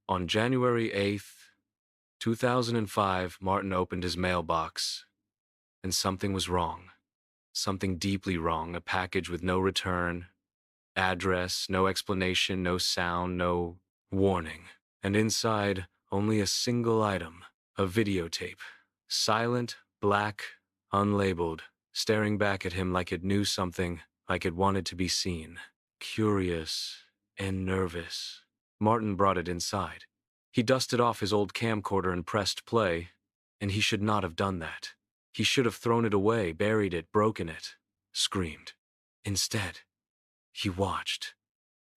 On January 8th, 2005, Martin opened his mailbox, and something was wrong. Something deeply wrong. A package with no return, address, no explanation, no sound, no warning. And inside, only a single item, a videotape. Silent, black, unlabeled, staring back at him like it knew something, like it wanted to be seen. Curious and nervous, Martin brought it inside. He dusted off his old camcorder and pressed play, and he should not have done that. He should have thrown it away, buried it, broken it, screamed. Instead, he watched,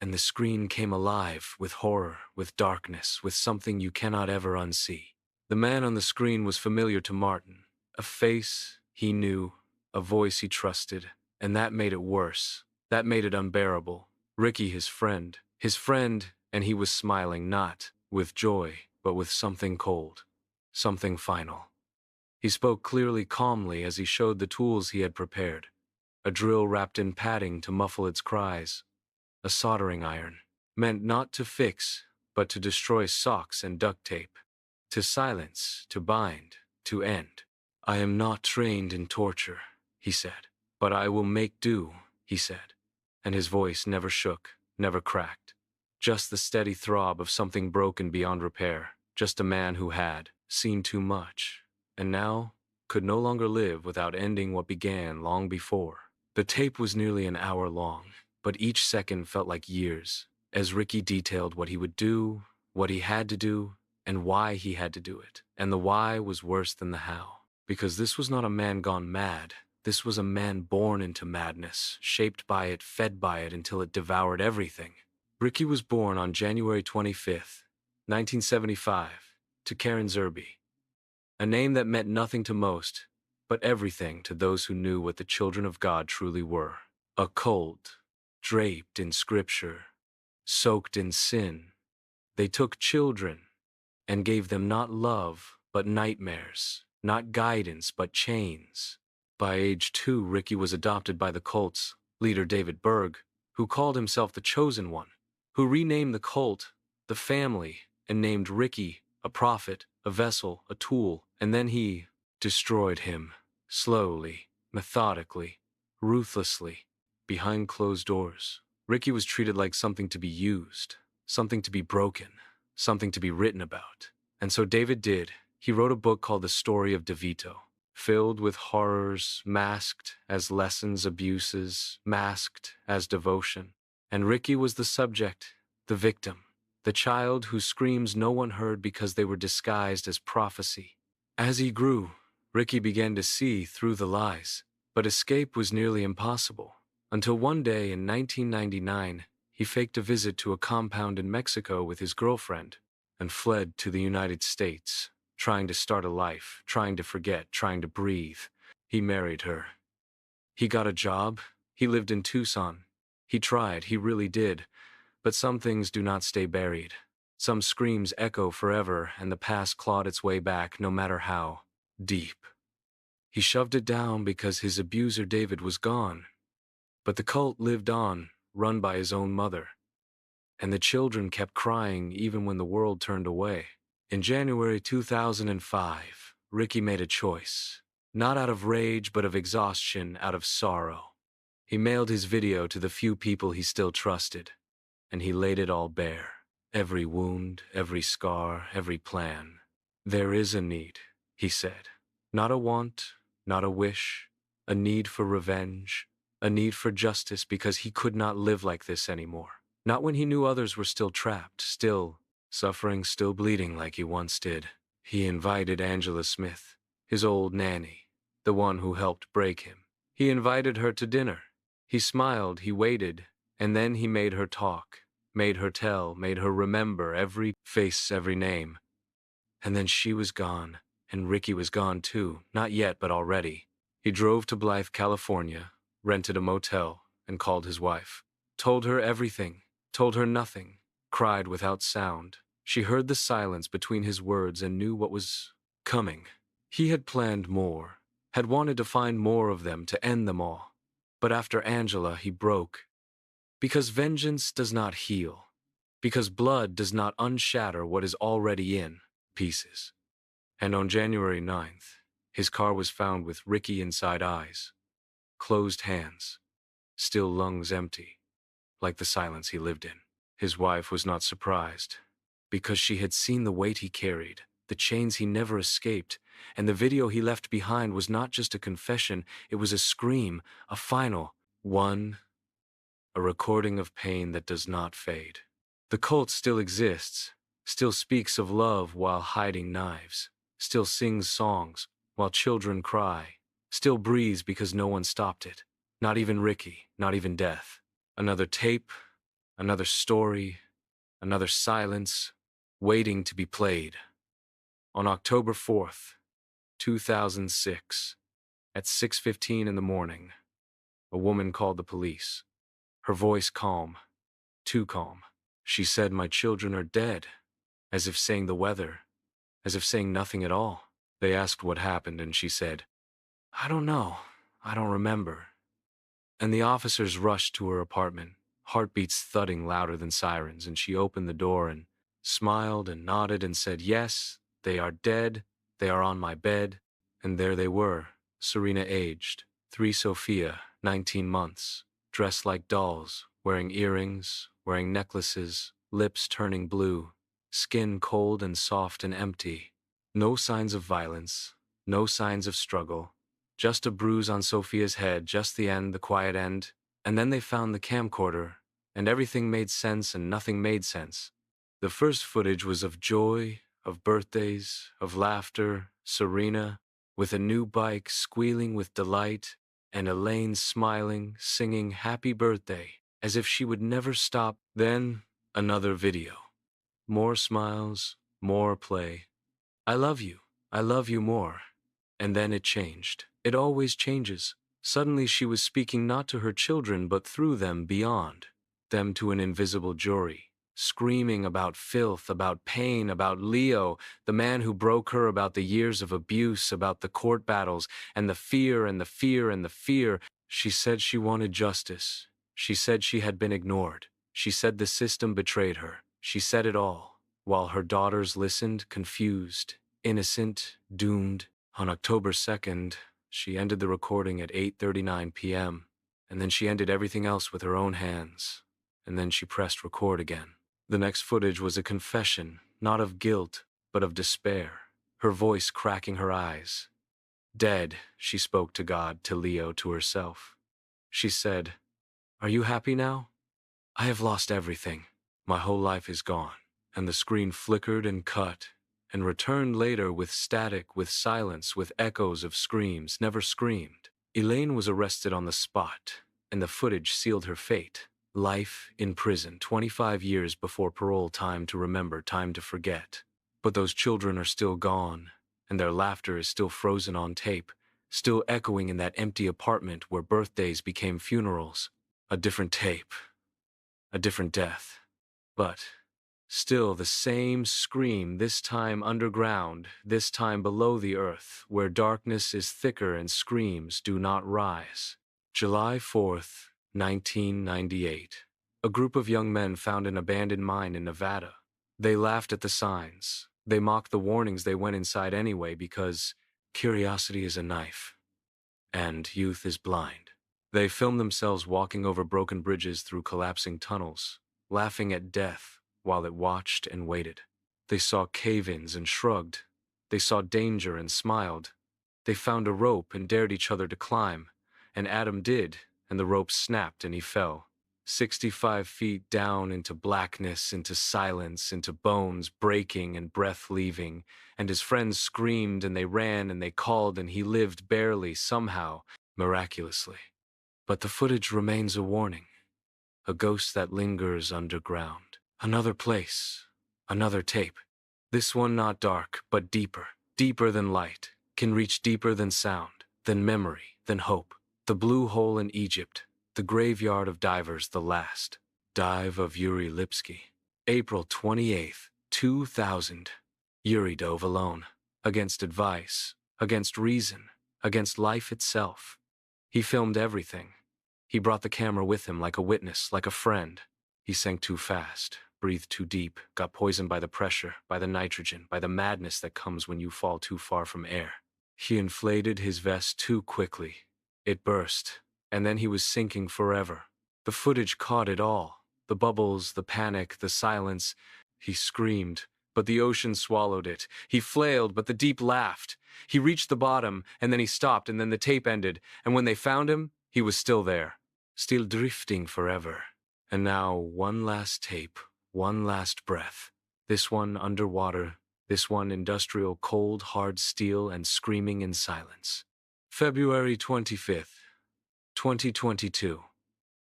and the screen came alive with horror, with darkness, with something you cannot ever unsee. The man on the screen was familiar to Martin, a face he knew, a voice he trusted, and that made it worse. That made it unbearable. Ricky, his friend, and he was smiling not with joy, but with something cold, something final. He spoke clearly, calmly, as he showed the tools he had prepared. A drill wrapped in padding to muffle its cries. A soldering iron, meant not to fix, but to destroy socks and duct tape. To silence, to bind, to end. "I am not trained in torture," he said. "But I will make do," he said. And his voice never shook, never cracked. Just the steady throb of something broken beyond repair. Just a man who had seen too much, and now could no longer live without ending what began long before. The tape was nearly an hour long, but each second felt like years, as Ricky detailed what he would do, what he had to do, and why he had to do it. And the why was worse than the how. Because this was not a man gone mad. This was a man born into madness, shaped by it, fed by it until it devoured everything. Ricky was born on January 25th, 1975, to Karen Zerby. A name that meant nothing to most, but everything to those who knew what the children of God truly were. A cult, draped in scripture, soaked in sin. They took children and gave them not love, but nightmares, not guidance, but chains. By age 2, Ricky was adopted by the cult's leader David Berg, who called himself the Chosen One, who renamed the cult the family and named Ricky a prophet, a vessel, a tool, and then he destroyed him, slowly, methodically, ruthlessly, behind closed doors. Ricky was treated like something to be used, something to be broken, something to be written about. And so David did. He wrote a book called The Story of DeVito, filled with horrors, masked as lessons, abuses, masked as devotion. And Ricky was the subject, the victim, the child whose screams no one heard because they were disguised as prophecy. As he grew, Ricky began to see through the lies, but escape was nearly impossible. Until one day in 1999, he faked a visit to a compound in Mexico with his girlfriend and fled to the United States, trying to start a life, trying to forget, trying to breathe. He married her. He got a job. He lived in Tucson. He tried, he really did. But some things do not stay buried. Some screams echo forever, and the past clawed its way back, no matter how deep. He shoved it down because his abuser David was gone. But the cult lived on, run by his own mother. And the children kept crying even when the world turned away. In January 2005, Ricky made a choice. Not out of rage, but of exhaustion, out of sorrow. He mailed his video to the few people he still trusted, and he laid it all bare. Every wound, every scar, every plan. "There is a need," he said. "Not a want, not a wish, a need for revenge, a need for justice because he could not live like this anymore. Not when he knew others were still trapped, still suffering, still bleeding like he once did." He invited Angela Smith, his old nanny, the one who helped break him. He invited her to dinner. He smiled, he waited, and then he made her talk, made her tell, made her remember every face, every name. And then she was gone, and Ricky was gone too, not yet, but already. He drove to Blythe, California, rented a motel, and called his wife. Told her everything, told her nothing, cried without sound. She heard the silence between his words and knew what was coming. He had planned more, had wanted to find more of them to end them all. But after Angela, he broke. Because vengeance does not heal. Because blood does not unshatter what is already in pieces. And on January 9th, his car was found with Ricky inside eyes, closed hands, still lungs empty, like the silence he lived in. His wife was not surprised, because she had seen the weight he carried, the chains he never escaped, and the video he left behind was not just a confession, it was a scream, a final one, a recording of pain that does not fade. The cult still exists, still speaks of love while hiding knives, still sings songs while children cry, still breathes because no one stopped it. Not even Ricky, not even death. Another tape, another story, another silence, waiting to be played. On October 4th, 2006, at 6:15 in the morning, a woman called the police. Her voice calm, too calm. She said, "My children are dead," as if saying the weather, as if saying nothing at all. They asked what happened, and she said, "I don't know. I don't remember." And the officers rushed to her apartment, heartbeats thudding louder than sirens, and she opened the door and smiled and nodded and said, "Yes, they are dead. They are on my bed." And there they were, Serena aged, 3 Sophia, 19 months, dressed like dolls, wearing earrings, wearing necklaces, lips turning blue, skin cold and soft and empty. No signs of violence, no signs of struggle, just a bruise on Sophia's head, just the end, the quiet end. And then they found the camcorder, and everything made sense and nothing made sense. The first footage was of joy, of birthdays, of laughter, Serena, with a new bike, squealing with delight, and Elaine smiling, singing happy birthday, as if she would never stop. Then, another video. More smiles, more play. I love you more. And then it changed. It always changes. Suddenly she was speaking not to her children but through them beyond, them to an invisible jury, screaming about filth, about pain, about Leo, the man who broke her, about the years of abuse, about the court battles, and the fear and the fear and the fear. She said she wanted justice. She said she had been ignored. She said the system betrayed her. She said it all, while her daughters listened, confused, innocent, doomed. On October 2nd, she ended the recording at 8:39 p.m., and then she ended everything else with her own hands, and then she pressed record again. The next footage was a confession, not of guilt, but of despair, her voice cracking her eyes. Dead, she spoke to God, to Leo, to herself. She said, "Are you happy now? I have lost everything. My whole life is gone." And the screen flickered and cut, and returned later with static, with silence, with echoes of screams never screamed. Elaine was arrested on the spot, and the footage sealed her fate. Life in prison, 25 years before parole, time to remember, time to forget. But those children are still gone, and their laughter is still frozen on tape, still echoing in that empty apartment where birthdays became funerals. A different tape, a different death. But still the same scream, this time underground, this time below the earth, where darkness is thicker and screams do not rise. July 4th, 1998. A group of young men found an abandoned mine in Nevada. They laughed at the signs. They mocked the warnings. They went inside anyway because curiosity is a knife, and youth is blind. They filmed themselves walking over broken bridges through collapsing tunnels, laughing at death while it watched and waited. They saw cave-ins and shrugged. They saw danger and smiled. They found a rope and dared each other to climb, and Adam did, and the rope snapped and he fell. 65 feet down into blackness, into silence, into bones breaking and breath leaving, and his friends screamed and they ran and they called and he lived barely, somehow, miraculously. But the footage remains a warning, a ghost that lingers underground. Another place, another tape. This one not dark, but deeper, deeper than light, can reach deeper than sound, than memory, than hope. The blue hole in Egypt, the graveyard of divers, the last dive of Yuri Lipsky. April 28th, 2000. Yuri dove alone, against advice, against reason, against life itself. He filmed everything. He brought the camera with him like a witness, like a friend. He sank too fast. breathed too deep, got poisoned by the pressure, by the nitrogen, by the madness that comes when you fall too far from air. He inflated his vest too quickly. It burst, and then he was sinking forever. The footage caught it all. The bubbles, the panic, the silence. He screamed, but the ocean swallowed it. He flailed, but the deep laughed. He reached the bottom, and then he stopped, and then the tape ended, and when they found him, he was still there, still drifting forever. And now one last tape, one last breath. This one underwater, this one industrial cold, hard steel and screaming in silence. February 25th, 2022.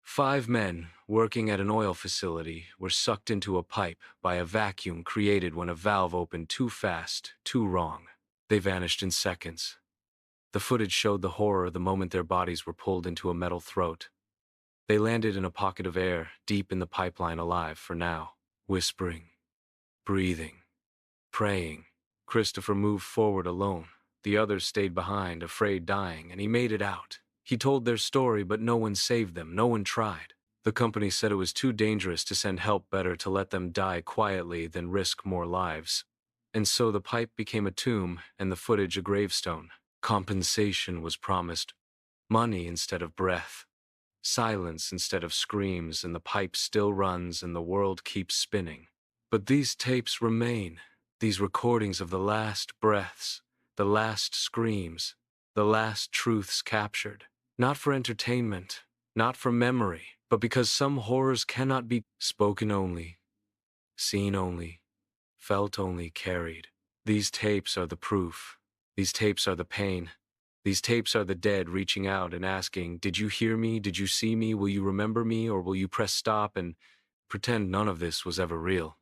5 men working at an oil facility were sucked into a pipe by a vacuum created when a valve opened too fast, too wrong. They vanished in seconds. The footage showed the horror the moment their bodies were pulled into a metal throat. They landed in a pocket of air, deep in the pipeline, alive for now, whispering, breathing, praying. Christopher moved forward alone. The others stayed behind, afraid, dying, and he made it out. He told their story, but no one saved them, no one tried. The company said it was too dangerous to send help, better to let them die quietly than risk more lives. And so the pipe became a tomb, and the footage a gravestone. Compensation was promised, money instead of breath, silence instead of screams, and the pipe still runs and the world keeps spinning. But these tapes remain, these recordings of the last breaths, the last screams, the last truths captured, not for entertainment, not for memory, but because some horrors cannot be spoken only, seen only, felt only, carried. These tapes are the proof. These tapes are the pain. These tapes are the dead reaching out and asking, did you hear me? Did you see me? Will you remember me? Or will you press stop and pretend none of this was ever real?